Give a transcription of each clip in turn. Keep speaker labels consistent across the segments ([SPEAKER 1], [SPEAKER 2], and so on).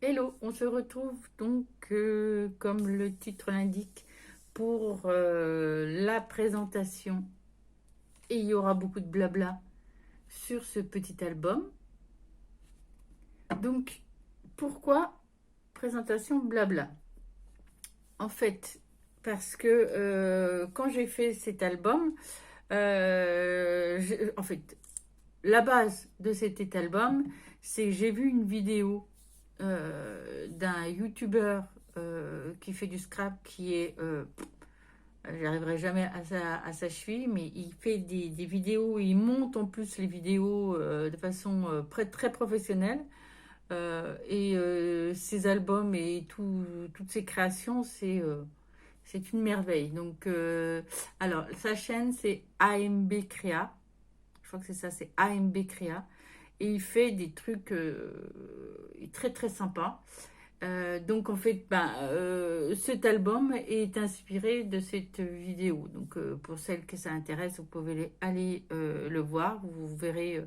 [SPEAKER 1] Hello, on se retrouve donc, comme le titre l'indique, pour la présentation. Et il y aura beaucoup de blabla sur ce petit album. Donc, pourquoi présentation blabla? En fait, parce que quand j'ai fait cet album, en fait, la base de cet album, c'est que j'ai vu une vidéo d'un YouTuber qui fait du scrap, qui est, j'arriverai jamais à sa cheville, mais il fait des vidéos, il monte en plus les vidéos de façon très professionnelle. Et ses albums et toutes ses créations, c'est une merveille. Donc, alors, sa chaîne, c'est AMB Créa. Je crois que c'est ça, c'est AMB Créa. Et il fait des trucs très sympas. Donc en fait, cet album est inspiré de cette vidéo. Donc pour celles que ça intéresse, vous pouvez aller le voir. Vous verrez,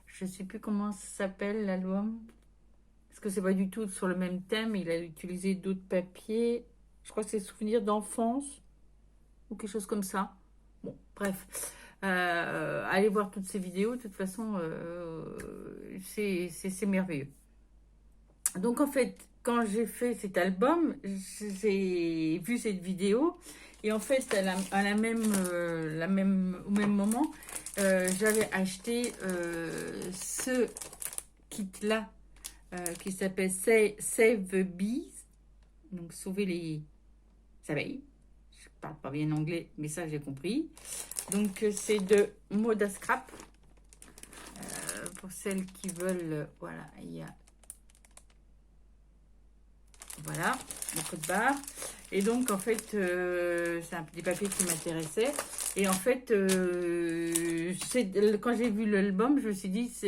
[SPEAKER 1] je ne sais plus comment ça s'appelle l'album. Parce que c'est pas du tout sur le même thème. Il a utilisé d'autres papiers. Je crois que c'est Souvenirs d'enfance ou quelque chose comme ça. Bon, bref. Allez voir toutes ces vidéos. De toute façon, c'est merveilleux. Donc en fait, quand j'ai fait cet album, j'ai vu cette vidéo et en fait, au même moment, j'avais acheté ce kit-là qui s'appelle Save the Bees, donc sauver les abeilles. Je parle pas bien anglais, mais ça j'ai compris. Donc c'est de Moda Scrap. Pour celles qui veulent, voilà, il y a voilà, le code barre. Et donc, en fait, c'est un petit papier qui m'intéressait. Et en fait, quand j'ai vu l'album, je me suis dit, ça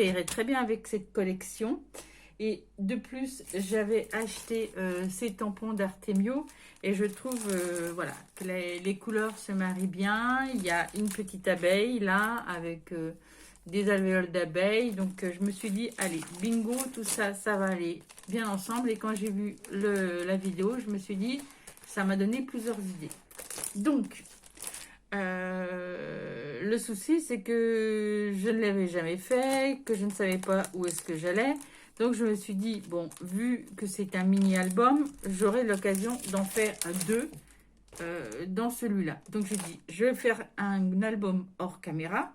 [SPEAKER 1] irait très bien avec cette collection. Et de plus, j'avais acheté ces tampons d'Artemio. Et je trouve, voilà, que les couleurs se marient bien. Il y a une petite abeille, là, avec des alvéoles d'abeilles. Donc, je me suis dit, allez, bingo, tout ça, ça va aller bien ensemble. Et quand j'ai vu la vidéo, je me suis dit, ça m'a donné plusieurs idées. Donc, le souci, c'est que je ne l'avais jamais fait, que je ne savais pas où est-ce que j'allais. Donc, je me suis dit, bon, vu que c'est un mini-album, j'aurai l'occasion d'en faire deux dans celui-là. Donc, je dis, je vais faire un album hors caméra.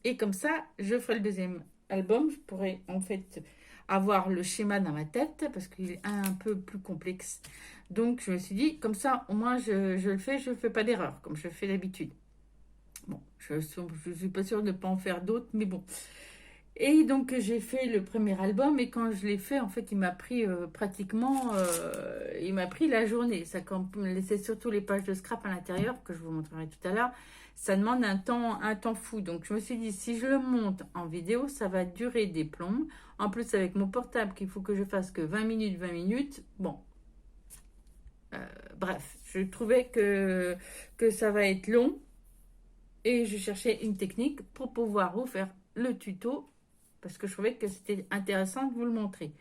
[SPEAKER 1] Et comme ça, je ferai le deuxième album. Je pourrais en fait avoir le schéma dans ma tête parce qu'il est un peu plus complexe. Donc, je me suis dit, comme ça, au moins, je le fais, je ne fais pas d'erreur, comme je fais d'habitude. Bon, je ne suis pas sûre de ne pas en faire d'autres, mais bon. Et donc, j'ai fait le premier album et quand je l'ai fait, en fait, il m'a pris il m'a pris la journée. Ça laissait surtout les pages de scrap à l'intérieur, que je vous montrerai tout à l'heure. Ça demande un temps fou. Donc, je me suis dit, si je le monte en vidéo, ça va durer des plombs. En plus, avec mon portable, qu'il faut que je fasse que 20 minutes. Bon, bref, je trouvais que ça va être long. Et je cherchais une technique pour pouvoir vous faire le tuto parce que je trouvais que c'était intéressant de vous le montrer.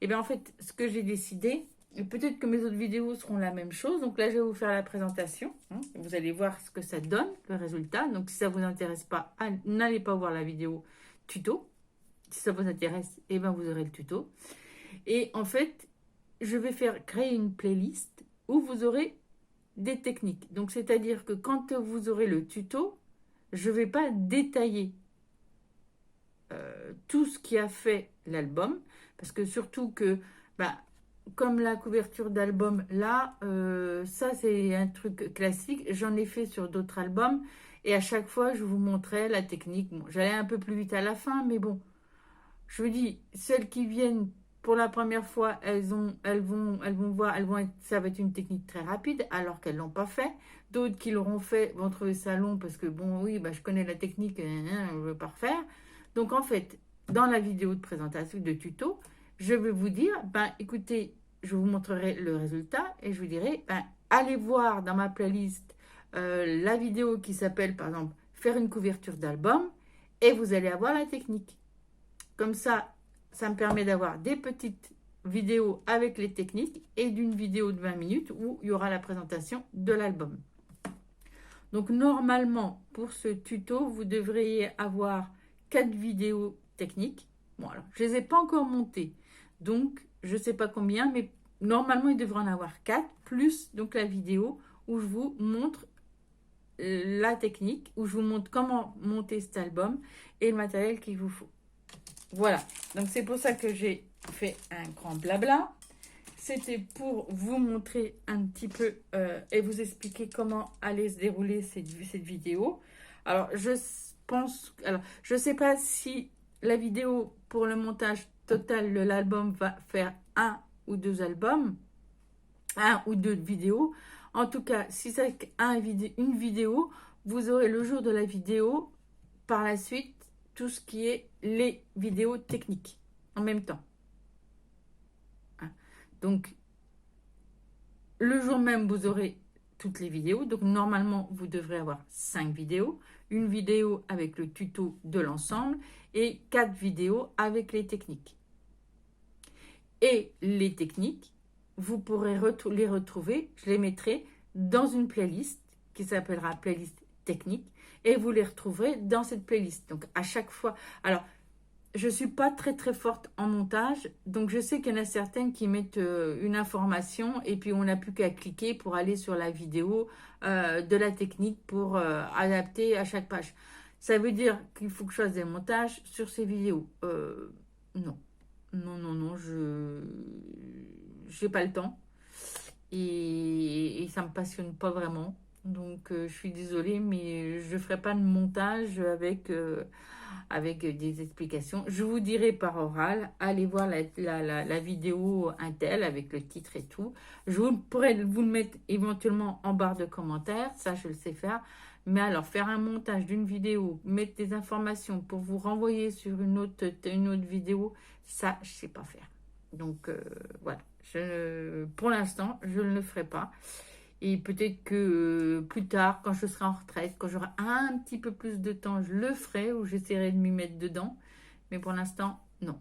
[SPEAKER 1] Et bien en fait, ce que j'ai décidé, et peut-être que mes autres vidéos seront la même chose, donc là je vais vous faire la présentation, hein, vous allez voir ce que ça donne, le résultat. Donc si ça ne vous intéresse pas, n'allez pas voir la vidéo tuto. Si ça vous intéresse, et ben vous aurez le tuto. Et en fait, je vais créer une playlist où vous aurez des techniques. Donc c'est-à-dire que quand vous aurez le tuto, je ne vais pas détailler tout ce qui a fait l'album, parce que surtout que, bah, comme la couverture d'album, là, ça c'est un truc classique, j'en ai fait sur d'autres albums, et à chaque fois je vous montrais la technique. Bon, j'allais un peu plus vite à la fin, mais bon, je vous dis, celles qui viennent pour la première fois, elles vont voir, ça va être une technique très rapide, alors qu'elles l'ont pas fait. D'autres qui l'auront fait vont trouver ça long parce que bon, oui, bah, je connais la technique, je ne veux pas refaire. Donc en fait, dans la vidéo de présentation, de tuto, je vais vous dire, écoutez, je vous montrerai le résultat et je vous dirai, allez voir dans ma playlist la vidéo qui s'appelle par exemple faire une couverture d'album et vous allez avoir la technique. Comme ça me permet d'avoir des petites vidéo avec les techniques et d'une vidéo de 20 minutes où il y aura la présentation de l'album. Donc normalement, pour ce tuto, vous devriez avoir 4 vidéos techniques. Bon, alors, je ne les ai pas encore montées, donc je ne sais pas combien, mais normalement, il devrait en avoir 4, plus donc la vidéo où je vous montre la technique, où je vous montre comment monter cet album et le matériel qu'il vous faut. Voilà, donc c'est pour ça que j'ai fait un grand blabla. C'était pour vous montrer un petit peu et vous expliquer comment allait se dérouler cette vidéo. Alors, je ne sais pas si la vidéo pour le montage total de l'album va faire un ou deux albums, un ou deux vidéos. En tout cas, si c'est une vidéo, vous aurez le jour de la vidéo, par la suite, tout ce qui est les vidéos techniques en même temps. Donc, le jour même, vous aurez toutes les vidéos. Donc, normalement, vous devrez avoir 5 vidéos. Une vidéo avec le tuto de l'ensemble et 4 vidéos avec les techniques. Et les techniques, vous pourrez les retrouver, je les mettrai dans une playlist qui s'appellera playlist technique et vous les retrouverez dans cette playlist. Donc, à chaque fois... Alors, je ne suis pas très très forte en montage, donc je sais qu'il y en a certaines qui mettent une information et puis on n'a plus qu'à cliquer pour aller sur la vidéo de la technique pour adapter à chaque page. Ça veut dire qu'il faut que je fasse des montages sur ces vidéos. Non, non, je n'ai pas le temps et ça ne me passionne pas vraiment. Donc je suis désolée, mais je ne ferai pas de montage avec des explications. Je vous dirai par oral, allez voir la vidéo Intel avec le titre et tout. Je pourrais vous le mettre éventuellement en barre de commentaires, ça je le sais faire. Mais alors, faire un montage d'une vidéo, mettre des informations pour vous renvoyer sur une autre vidéo, ça, je ne sais pas faire. Donc, voilà. Pour l'instant, je ne le ferai pas. Et peut-être que plus tard, quand je serai en retraite, quand j'aurai un petit peu plus de temps, je le ferai ou j'essaierai de m'y mettre dedans. Mais pour l'instant, non.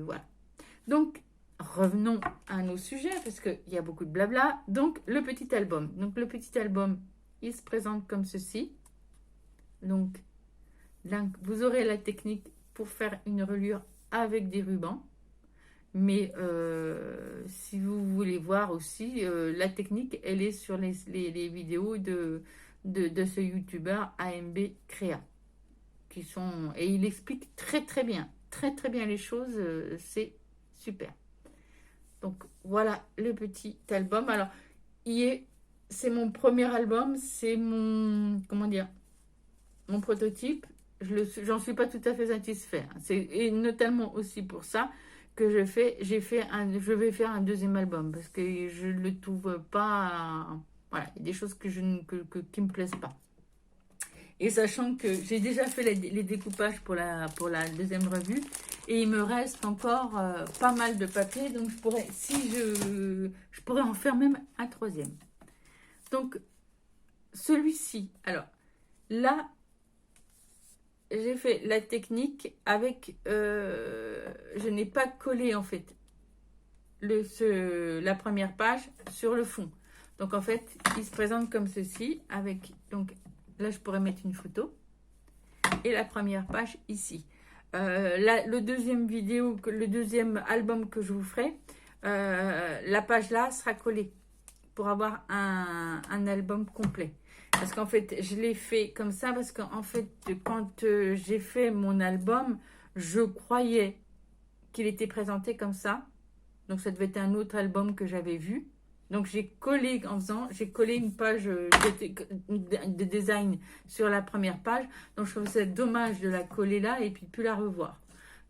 [SPEAKER 1] Voilà. Donc, revenons à nos sujets parce qu'il y a beaucoup de blabla. Donc, le petit album. Donc, le petit album, il se présente comme ceci. Donc, là, vous aurez la technique pour faire une reliure avec des rubans. Mais si vous voulez voir aussi, la technique, elle est sur les vidéos de ce youtubeur AMB Créa. Et il explique très très bien les choses, c'est super. Donc voilà le petit album. Alors, c'est mon premier album, c'est comment dire, mon prototype. J'en suis pas tout à fait satisfait. Et notamment aussi pour ça que je vais faire un deuxième album parce que je ne le trouve pas. Voilà, il y a des choses qui me plaisent pas. Et sachant que j'ai déjà fait les découpages pour la deuxième revue et il me reste encore pas mal de papier, donc je pourrais en faire même un troisième. Donc celui-ci, alors là, j'ai fait la technique avec, je n'ai pas collé en fait la première page sur le fond. Donc en fait, il se présente comme ceci avec, donc là je pourrais mettre une photo et la première page ici. Le deuxième album que je vous ferai, la page là sera collée pour avoir un album complet. Parce qu'en fait, je l'ai fait comme ça parce qu'en fait, quand j'ai fait mon album, je croyais qu'il était présenté comme ça. Donc, ça devait être un autre album que j'avais vu. Donc, j'ai collé une page de design sur la première page. Donc, je trouve ça dommage de la coller là et puis de plus la revoir.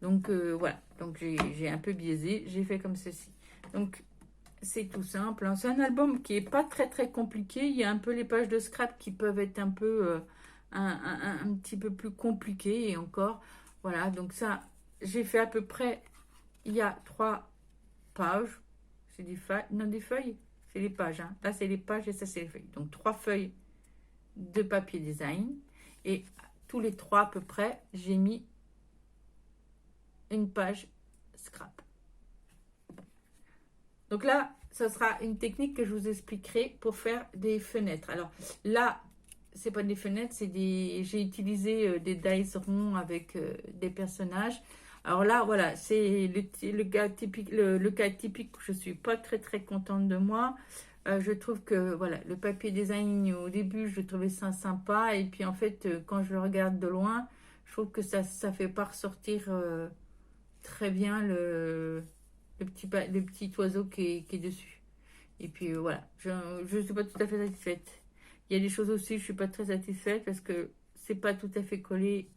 [SPEAKER 1] Donc, voilà. Donc, j'ai un peu biaisé. J'ai fait comme ceci. Donc, c'est tout simple. C'est un album qui n'est pas très très compliqué. Il y a un peu les pages de scrap qui peuvent être un peu un petit peu plus compliquées. Et encore, voilà. Donc ça, j'ai fait à peu près, il y a 3 pages. C'est des feuilles. Non, des feuilles. C'est les pages. Hein. Là, c'est les pages et ça, c'est les feuilles. Donc 3 feuilles de papier design. Et tous les 3 à peu près, j'ai mis une page scrap. Donc là, ça sera une technique que je vous expliquerai pour faire des fenêtres. Alors là, c'est pas des fenêtres, c'est des. J'ai utilisé des dies ronds avec des personnages. Alors là, voilà, c'est le cas typique, le cas typique où je suis pas très très contente de moi. Je trouve que voilà, le papier design au début, je trouvais ça sympa et puis en fait, quand je le regarde de loin, je trouve que ça fait pas ressortir très bien le petit oiseau qui est dessus. Et puis voilà, je ne suis pas tout à fait satisfaite. Il y a des choses aussi, je suis pas très satisfaite parce que c'est pas tout à fait collé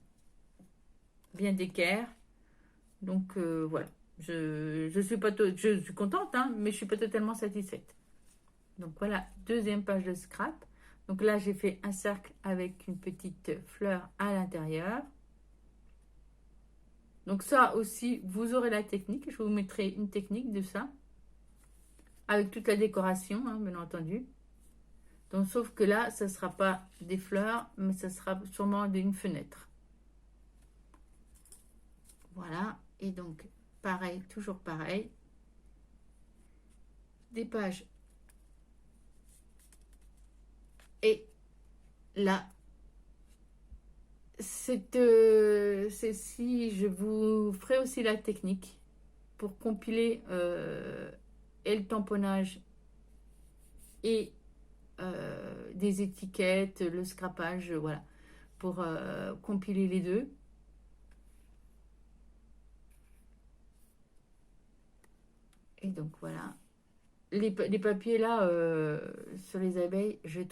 [SPEAKER 1] bien d'équerre. Donc voilà, je suis pas je suis contente, hein, mais je suis pas totalement satisfaite. Donc voilà, deuxième page de scrap. Donc là, j'ai fait un cercle avec une petite fleur à l'intérieur. Donc ça aussi, vous aurez la technique. Je vous mettrai une technique de ça. Avec toute la décoration, hein, bien entendu. Donc sauf que là, ça ne sera pas des fleurs, mais ça sera sûrement une fenêtre. Voilà. Et donc, pareil, toujours pareil. Des pages. Et là, si je vous ferai aussi la technique pour compiler et le tamponnage et des étiquettes, le scrapage, voilà, pour compiler les deux. Et donc voilà. Les papiers là sur les abeilles, je le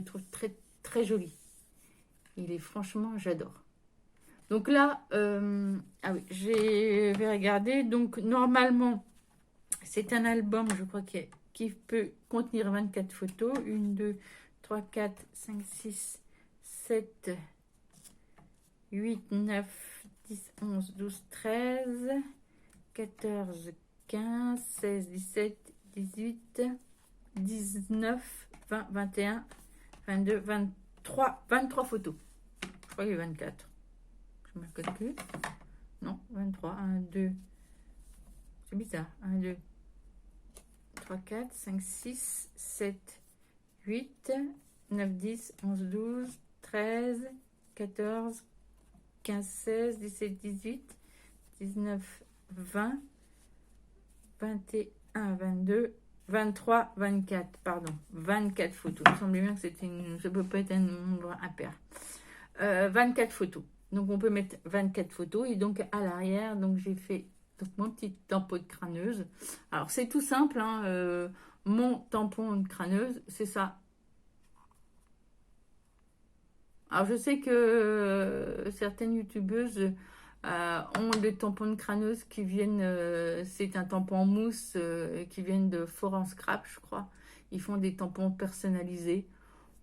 [SPEAKER 1] trouve très très joli. Il est franchement, j'adore. Donc là, ah oui, je vais regarder. Donc normalement, c'est un album, je crois, qui peut contenir 24 photos. 1, 2, 3, 4, 5, 6, 7, 8, 9, 10, 11, 12, 13, 14, 15, 16, 17, 18, 19, 20, 21, 22, 23, 23 photos. Je crois qu'il y a 24. Je ne me reconnais plus. Non, 23. 1, 2. C'est bizarre. 1, 2, 3, 4, 5, 6, 7, 8, 9, 10, 11, 12, 13, 14, 15, 16, 17, 18, 19, 20, 21, 22, 23, 24, pardon, 24 photos. Il me semblait bien que ça peut pas être un nombre impair. 24 photos. Donc on peut mettre 24 photos. Et donc à l'arrière, donc j'ai fait donc, mon petit tampon de crâneuse. Alors c'est tout simple, hein, mon tampon de crâneuse, c'est ça. Alors je sais que certaines youtubeuses ont des tampons de crâneuse qui viennent, c'est un tampon en mousse qui viennent de Forum Scrap, je crois. Ils font des tampons personnalisés.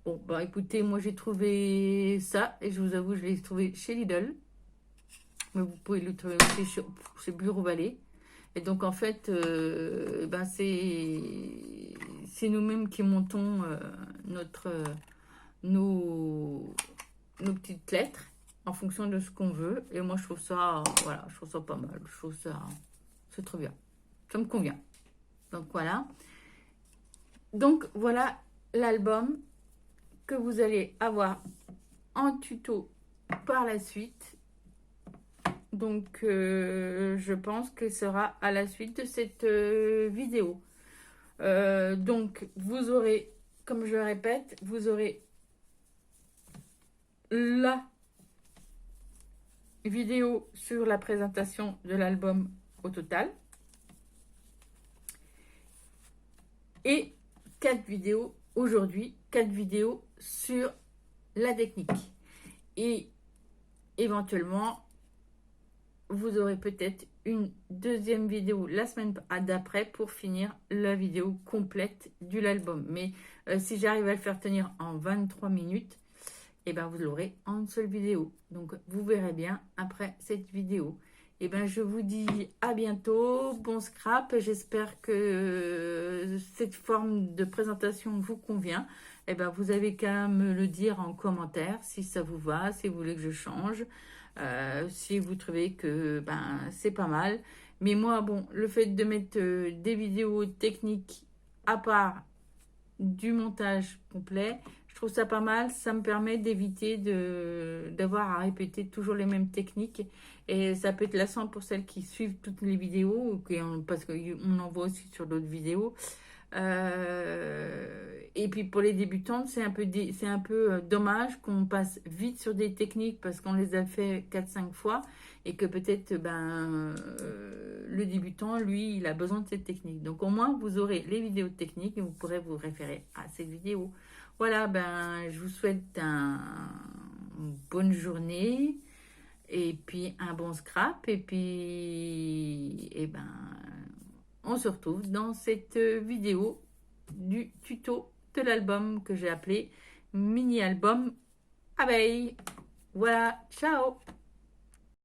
[SPEAKER 1] Bon, bah écoutez, moi j'ai trouvé ça et je vous avoue, je l'ai trouvé chez Lidl. Mais vous pouvez le trouver aussi chez Bureau Vallée. Et donc en fait, ben, c'est nous-mêmes qui montons nos, nos petites lettres en fonction de ce qu'on veut. Et moi je trouve ça, voilà, je trouve ça pas mal. Je trouve ça, c'est trop bien. Ça me convient. Donc voilà. Donc voilà l'album que vous allez avoir en tuto par la suite. Donc je pense que ce sera à la suite de cette vidéo. Donc vous aurez, comme je le répète, vous aurez la vidéo sur la présentation de l'album au total et 4 vidéos aujourd'hui, 4 vidéos sur la technique. Et éventuellement, vous aurez peut-être une deuxième vidéo la semaine d'après pour finir la vidéo complète de l'album. Mais si j'arrive à le faire tenir en 23 minutes, et ben vous l'aurez en une seule vidéo. Donc vous verrez bien après cette vidéo. Et ben je vous dis à bientôt, bon scrap. J'espère que cette forme de présentation vous convient. Et ben vous avez qu'à me le dire en commentaire si ça vous va, si vous voulez que je change. Si vous trouvez que ben c'est pas mal, Mais moi, bon, le fait de mettre des vidéos techniques à part du montage complet, je trouve ça pas mal. Ça me permet d'éviter d'avoir à répéter toujours les mêmes techniques. Et ça peut être lassant pour celles qui suivent toutes les vidéos, parce qu'on en voit aussi sur d'autres vidéos. Et puis pour les débutantes, c'est un peu dommage qu'on passe vite sur des techniques parce qu'on les a fait 4 5 fois et que peut-être le débutant, lui, il a besoin de cette technique. Donc au moins, vous aurez les vidéos techniques et vous pourrez vous référer à ces vidéos. Voilà, je vous souhaite une bonne journée et puis un bon scrap et puis on se retrouve dans cette vidéo du tuto de l'album que j'ai appelé mini album abeille. Voilà, ciao.